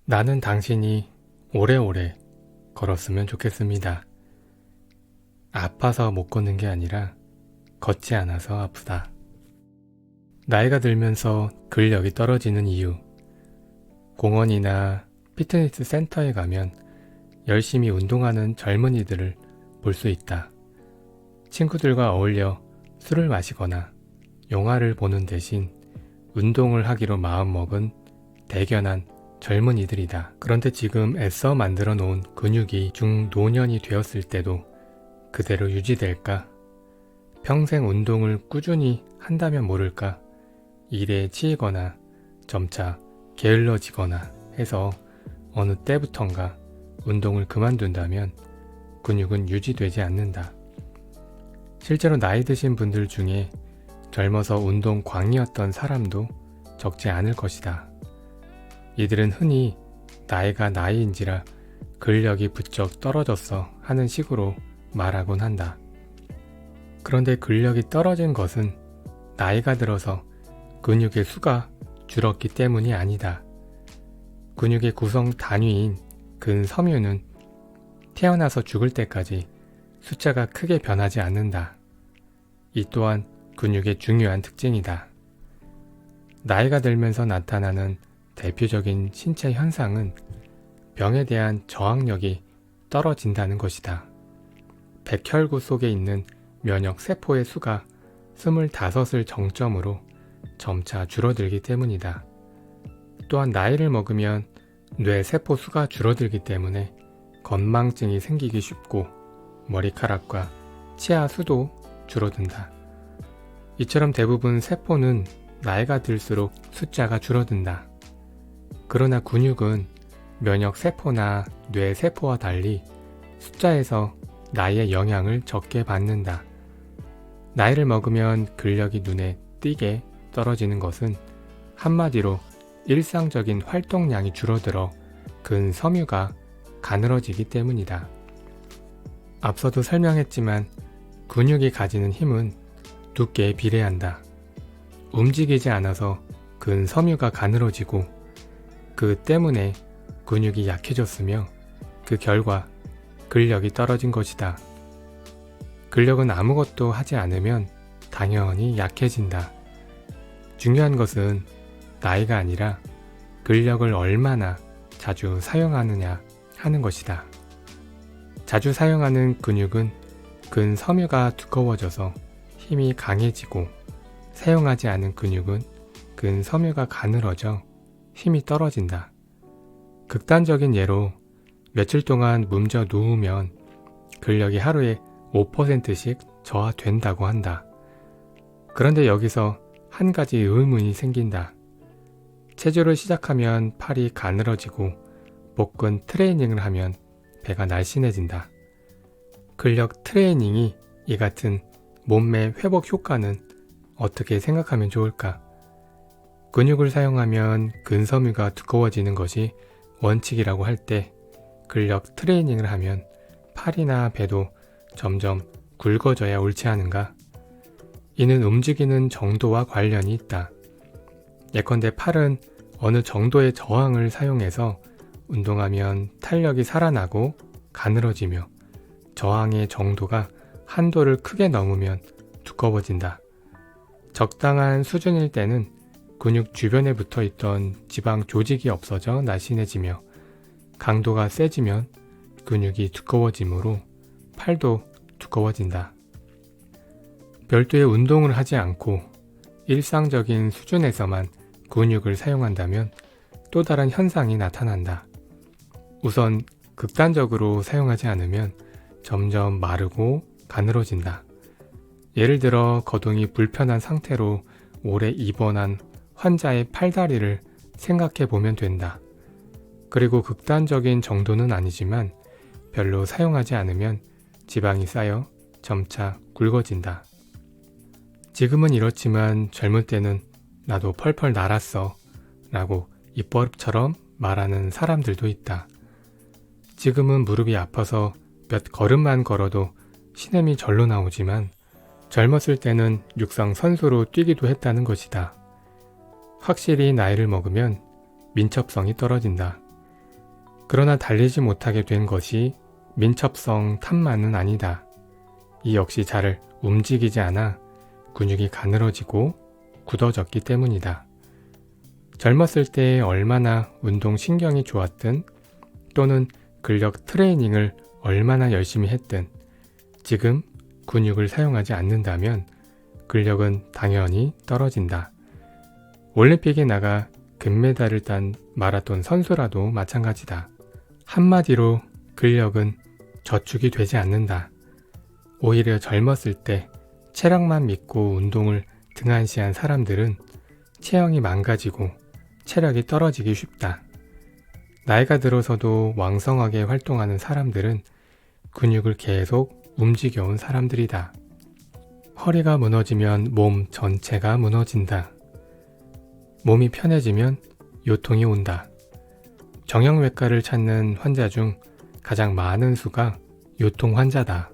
나는 당신이 오래오래 걸었으면 좋겠습니다. 아파서 못 걷는 게 아니라 걷지 않아서 아프다. 나이가 들면서 근력이 떨어지는 이유. 공원이나 피트니스 센터에 가면 열심히 운동하는 젊은이들을 볼 수 있다. 친구들과 어울려 술을 마시거나 영화를 보는 대신 운동을 하기로 마음먹은 대견한 젊은이들이다. 그런데 지금 애써 만들어 놓은 근육이 중노년이 되었을 때도 그대로 유지될까? 평생 운동을 꾸준히 한다면 모를까? 일에 치이거나 점차 게을러지거나 해서 어느 때부턴가 운동을 그만둔다면 근육은 유지되지 않는다. 실제로 나이 드신 분들 중에 젊어서 운동 광이었던 사람도 적지 않을 것이다. 이들은 흔히 나이가 나이인지라 근력이 부쩍 떨어졌어 하는 식으로 말하곤 한다. 그런데 근력이 떨어진 것은 나이가 들어서 근육의 수가 줄었기 때문이 아니다. 근육의 구성 단위인 근섬유는 태어나서 죽을 때까지 숫자가 크게 변하지 않는다. 이 또한 근육의 중요한 특징이다. 나이가 들면서 나타나는 대표적인 신체 현상은 병에 대한 저항력이 떨어진다는 것이다. 백혈구 속에 있는 면역 세포의 수가 25을 정점으로 점차 줄어들기 때문이다. 또한 나이를 먹으면 뇌 세포 수가 줄어들기 때문에 건망증이 생기기 쉽고 머리카락과 치아 수도 줄어든다. 이처럼 대부분 세포는 나이가 들수록 숫자가 줄어든다. 그러나 근육은 면역 세포나 뇌 세포와 달리 숫자에서 나이의 영향을 적게 받는다. 나이를 먹으면 근력이 눈에 띄게 떨어지는 것은 한마디로 일상적인 활동량이 줄어들어 근섬유가 가늘어지기 때문이다. 앞서도 설명했지만 근육이 가지는 힘은 두께에 비례한다. 움직이지 않아서 근섬유가 가늘어지고 그 때문에 근육이 약해졌으며 그 결과 근력이 떨어진 것이다. 근력은 아무것도 하지 않으면 당연히 약해진다. 중요한 것은 나이가 아니라 근력을 얼마나 자주 사용하느냐 하는 것이다. 자주 사용하는 근육은 근섬유가 두꺼워져서 힘이 강해지고 사용하지 않은 근육은 근섬유가 가늘어져 힘이 떨어진다. 극단적인 예로 며칠 동안 뭉져 누우면 근력이 하루에 5%씩 저하된다고 한다. 그런데 여기서 한 가지 의문이 생긴다. 체조를 시작하면 팔이 가늘어지고 복근 트레이닝을 하면 배가 날씬해진다. 근력 트레이닝이 이 같은 몸매 회복 효과는 어떻게 생각하면 좋을까? 근육을 사용하면 근섬유가 두꺼워지는 것이 원칙이라고 할 때 근력 트레이닝을 하면 팔이나 배도 점점 굵어져야 옳지 않은가? 이는 움직이는 정도와 관련이 있다. 예컨대 팔은 어느 정도의 저항을 사용해서 운동하면 탄력이 살아나고 가늘어지며 저항의 정도가 한도를 크게 넘으면 두꺼워진다. 적당한 수준일 때는 근육 주변에 붙어있던 지방 조직이 없어져 날씬해지며 강도가 세지면 근육이 두꺼워지므로 팔도 두꺼워진다. 별도의 운동을 하지 않고 일상적인 수준에서만 근육을 사용한다면 또 다른 현상이 나타난다. 우선 극단적으로 사용하지 않으면 점점 마르고 가늘어진다. 예를 들어 거동이 불편한 상태로 오래 입원한 환자의 팔다리를 생각해 보면 된다. 그리고 극단적인 정도는 아니지만 별로 사용하지 않으면 지방이 쌓여 점차 굵어진다. 지금은 이렇지만 젊을 때는 나도 펄펄 날았어 라고 입버릇처럼 말하는 사람들도 있다. 지금은 무릎이 아파서 몇 걸음만 걸어도 신음이 절로 나오지만 젊었을 때는 육상 선수로 뛰기도 했다는 것이다. 확실히 나이를 먹으면 민첩성이 떨어진다. 그러나 달리지 못하게 된 것이 민첩성 탓만은 아니다. 이 역시 잘 움직이지 않아 근육이 가늘어지고 굳어졌기 때문이다. 젊었을 때 얼마나 운동신경이 좋았든 또는 근력 트레이닝을 얼마나 열심히 했든 지금 근육을 사용하지 않는다면 근력은 당연히 떨어진다. 올림픽에 나가 금메달을 딴 마라톤 선수라도 마찬가지다. 한마디로 근력은 저축이 되지 않는다. 오히려 젊었을 때 체력만 믿고 운동을 등한시한 사람들은 체형이 망가지고 체력이 떨어지기 쉽다. 나이가 들어서도 왕성하게 활동하는 사람들은 근육을 계속 움직여온 사람들이다. 허리가 무너지면 몸 전체가 무너진다. 몸이 편해지면 요통이 온다. 정형외과를 찾는 환자 중 가장 많은 수가 요통 환자다.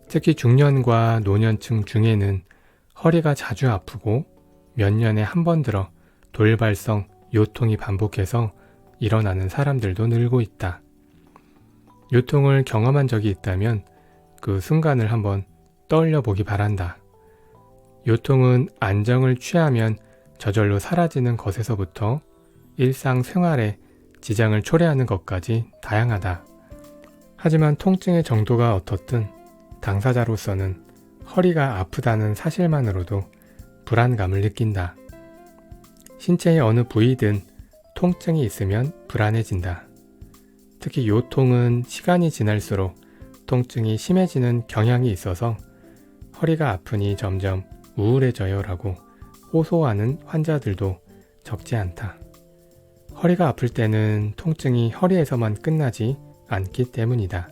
특히 중년과 노년층 중에는 허리가 자주 아프고 몇 년에 한 번 들어 돌발성 요통이 반복해서 일어나는 사람들도 늘고 있다. 요통을 경험한 적이 있다면 그 순간을 한번 떠올려 보기 바란다. 요통은 안정을 취하면 저절로 사라지는 것에서부터 일상생활에 지장을 초래하는 것까지 다양하다. 하지만 통증의 정도가 어떻든 당사자로서는 허리가 아프다는 사실만으로도 불안감을 느낀다. 신체의 어느 부위든 통증이 있으면 불안해진다. 특히 요통은 시간이 지날수록 통증이 심해지는 경향이 있어서 허리가 아프니 점점 우울해져요 라고 호소하는 환자들도 적지 않다. 허리가 아플 때는 통증이 허리에서만 끝나지 않기 때문이다.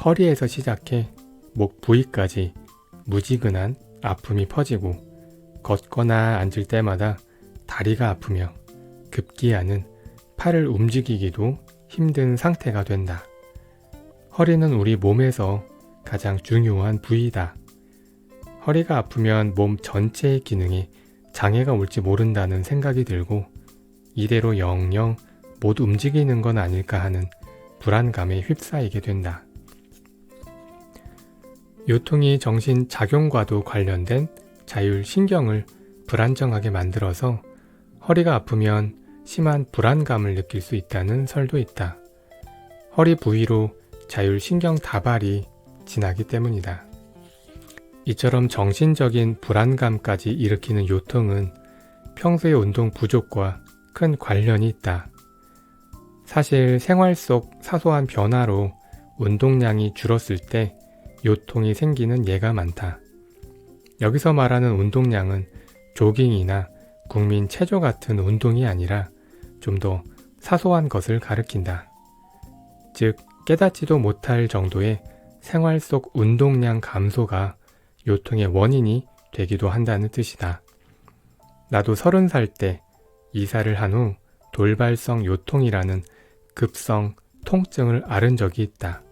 허리에서 시작해 목 부위까지 무지근한 아픔이 퍼지고 걷거나 앉을 때마다 다리가 아프며 급기야는 팔을 움직이기도 힘든 상태가 된다. 허리는 우리 몸에서 가장 중요한 부위다. 허리가 아프면 몸 전체의 기능에 장애가 올지 모른다는 생각이 들고 이대로 영영 못 움직이는 건 아닐까 하는 불안감에 휩싸이게 된다. 요통이 정신작용과도 관련된 자율신경을 불안정하게 만들어서 허리가 아프면 심한 불안감을 느낄 수 있다는 설도 있다. 허리 부위로 자율신경 다발이 지나기 때문이다. 이처럼 정신적인 불안감까지 일으키는 요통은 평소의 운동 부족과 큰 관련이 있다. 사실 생활 속 사소한 변화로 운동량이 줄었을 때 요통이 생기는 예가 많다. 여기서 말하는 운동량은 조깅이나 국민 체조 같은 운동이 아니라 좀 더 사소한 것을 가리킨다. 즉 깨닫지도 못할 정도의 생활 속 운동량 감소가 요통의 원인이 되기도 한다는 뜻이다. 나도 30살 때 이사를 한 후 돌발성 요통이라는 급성 통증을 앓은 적이 있다.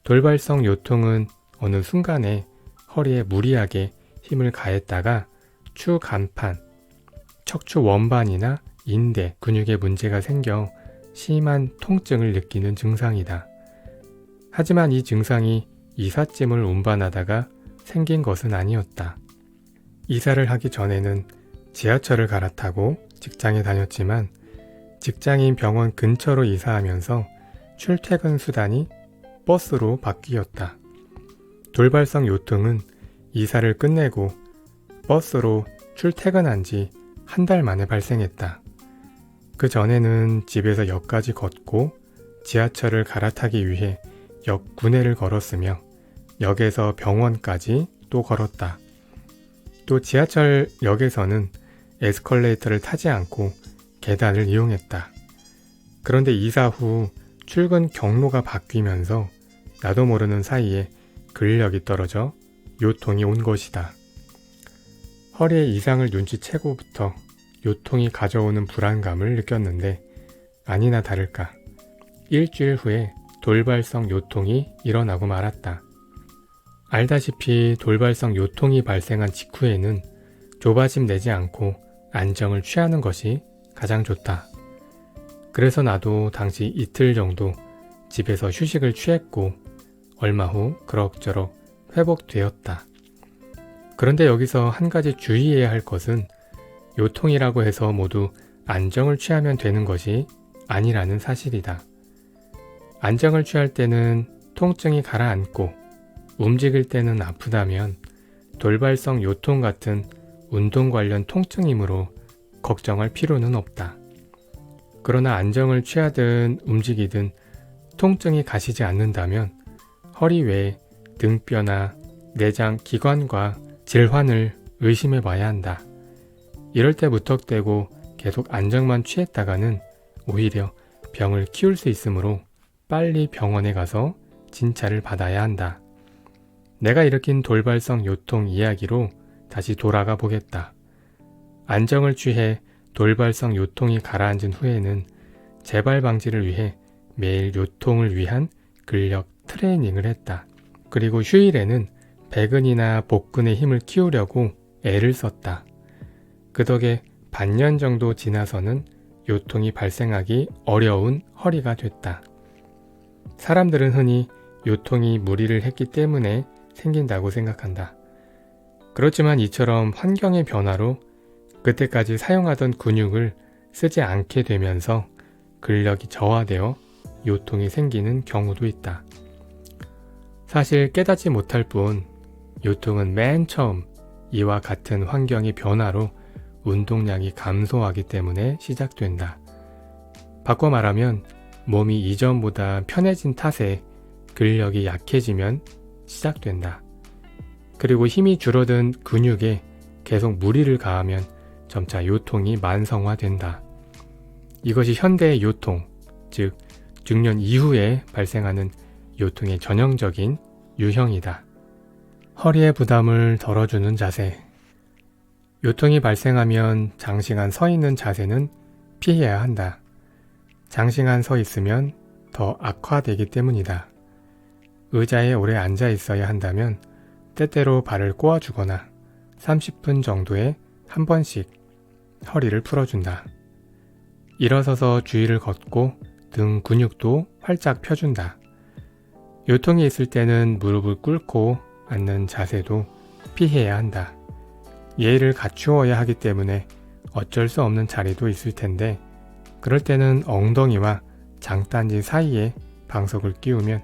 돌발성 요통은 어느 순간에 허리에 무리하게 힘을 가했다가 추간판, 척추 원반이나 인대, 근육에 문제가 생겨 심한 통증을 느끼는 증상이다. 하지만 이 증상이 이삿짐을 운반하다가 생긴 것은 아니었다. 이사를 하기 전에는 지하철을 갈아타고 직장에 다녔지만 직장인 병원 근처로 이사하면서 출퇴근 수단이 버스로 바뀌었다. 돌발성 요통은 이사를 끝내고 버스로 출퇴근한 지 한 달 만에 발생했다. 그 전에는 집에서 역까지 걷고 지하철을 갈아타기 위해 역 구내를 걸었으며 역에서 병원까지 또 걸었다. 또 지하철역에서는 에스컬레이터를 타지 않고 계단을 이용했다. 그런데 이사 후 출근 경로가 바뀌면서 나도 모르는 사이에 근력이 떨어져 요통이 온 것이다. 허리에 이상을 눈치채고부터 요통이 가져오는 불안감을 느꼈는데 아니나 다를까 일주일 후에 돌발성 요통이 일어나고 말았다. 알다시피 돌발성 요통이 발생한 직후에는 조바심 내지 않고 안정을 취하는 것이 가장 좋다. 그래서 나도 당시 이틀 정도 집에서 휴식을 취했고 얼마 후 그럭저럭 회복되었다. 그런데 여기서 한 가지 주의해야 할 것은 요통이라고 해서 모두 안정을 취하면 되는 것이 아니라는 사실이다. 안정을 취할 때는 통증이 가라앉고 움직일 때는 아프다면 돌발성 요통 같은 운동 관련 통증이므로 걱정할 필요는 없다. 그러나 안정을 취하든 움직이든 통증이 가시지 않는다면 허리 외에 등뼈나 내장 기관과 질환을 의심해 봐야 한다. 이럴 때 무턱대고 계속 안정만 취했다가는 오히려 병을 키울 수 있으므로 빨리 병원에 가서 진찰을 받아야 한다. 내가 일으킨 돌발성 요통 이야기로 다시 돌아가 보겠다. 안정을 취해 돌발성 요통이 가라앉은 후에는 재발 방지를 위해 매일 요통을 위한 근력 트레이닝을 했다. 그리고 휴일에는 배근이나 복근의 힘을 키우려고 애를 썼다. 그 덕에 반년 정도 지나서는 요통이 발생하기 어려운 허리가 됐다. 사람들은 흔히 요통이 무리를 했기 때문에 생긴다고 생각한다. 그렇지만 이처럼 환경의 변화로 그때까지 사용하던 근육을 쓰지 않게 되면서 근력이 저하되어 요통이 생기는 경우도 있다. 사실 깨닫지 못할 뿐 요통은 맨 처음 이와 같은 환경의 변화로 운동량이 감소하기 때문에 시작된다. 바꿔 말하면 몸이 이전보다 편해진 탓에 근력이 약해지면 시작된다. 그리고 힘이 줄어든 근육에 계속 무리를 가하면 점차 요통이 만성화된다. 이것이 현대의 요통, 즉 중년 이후에 발생하는 요통의 전형적인 유형이다. 허리의 부담을 덜어주는 자세. 요통이 발생하면 장시간 서 있는 자세는 피해야 한다. 장시간 서 있으면 더 악화되기 때문이다. 의자에 오래 앉아 있어야 한다면 때때로 발을 꼬아주거나 30분 정도에 한 번씩 허리를 풀어준다. 일어서서 주위를 걷고 등 근육도 활짝 펴준다. 요통이 있을 때는 무릎을 꿇고 앉는 자세도 피해야 한다. 예의를 갖추어야 하기 때문에 어쩔 수 없는 자리도 있을 텐데 그럴 때는 엉덩이와 장단지 사이에 방석을 끼우면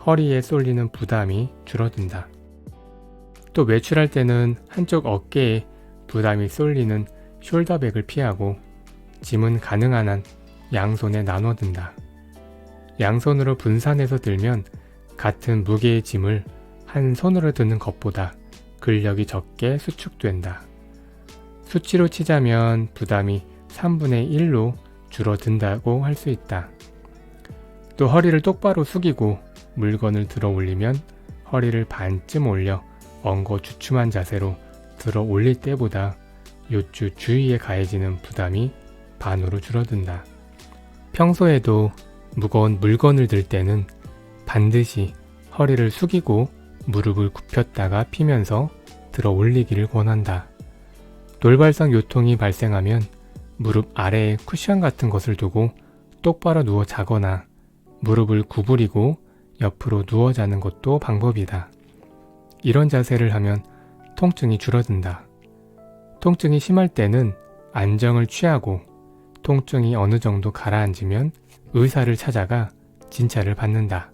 허리에 쏠리는 부담이 줄어든다. 또 외출할 때는 한쪽 어깨에 부담이 쏠리는 숄더백을 피하고 짐은 가능한 한 양손에 나눠 든다. 양손으로 분산해서 들면 같은 무게의 짐을 한 손으로 드는 것보다 근력이 적게 수축된다. 수치로 치자면 부담이 3분의 1로 줄어든다고 할 수 있다. 또 허리를 똑바로 숙이고 물건을 들어 올리면 허리를 반쯤 올려 엉거 주춤한 자세로 들어 올릴 때보다 요추 주위에 가해지는 부담이 반으로 줄어든다. 평소에도 무거운 물건을 들 때는 반드시 허리를 숙이고 무릎을 굽혔다가 피면서 들어 올리기를 권한다. 돌발성 요통이 발생하면 무릎 아래에 쿠션 같은 것을 두고 똑바로 누워 자거나 무릎을 구부리고 옆으로 누워 자는 것도 방법이다. 이런 자세를 하면 통증이 줄어든다. 통증이 심할 때는 안정을 취하고 통증이 어느 정도 가라앉으면 의사를 찾아가 진찰을 받는다.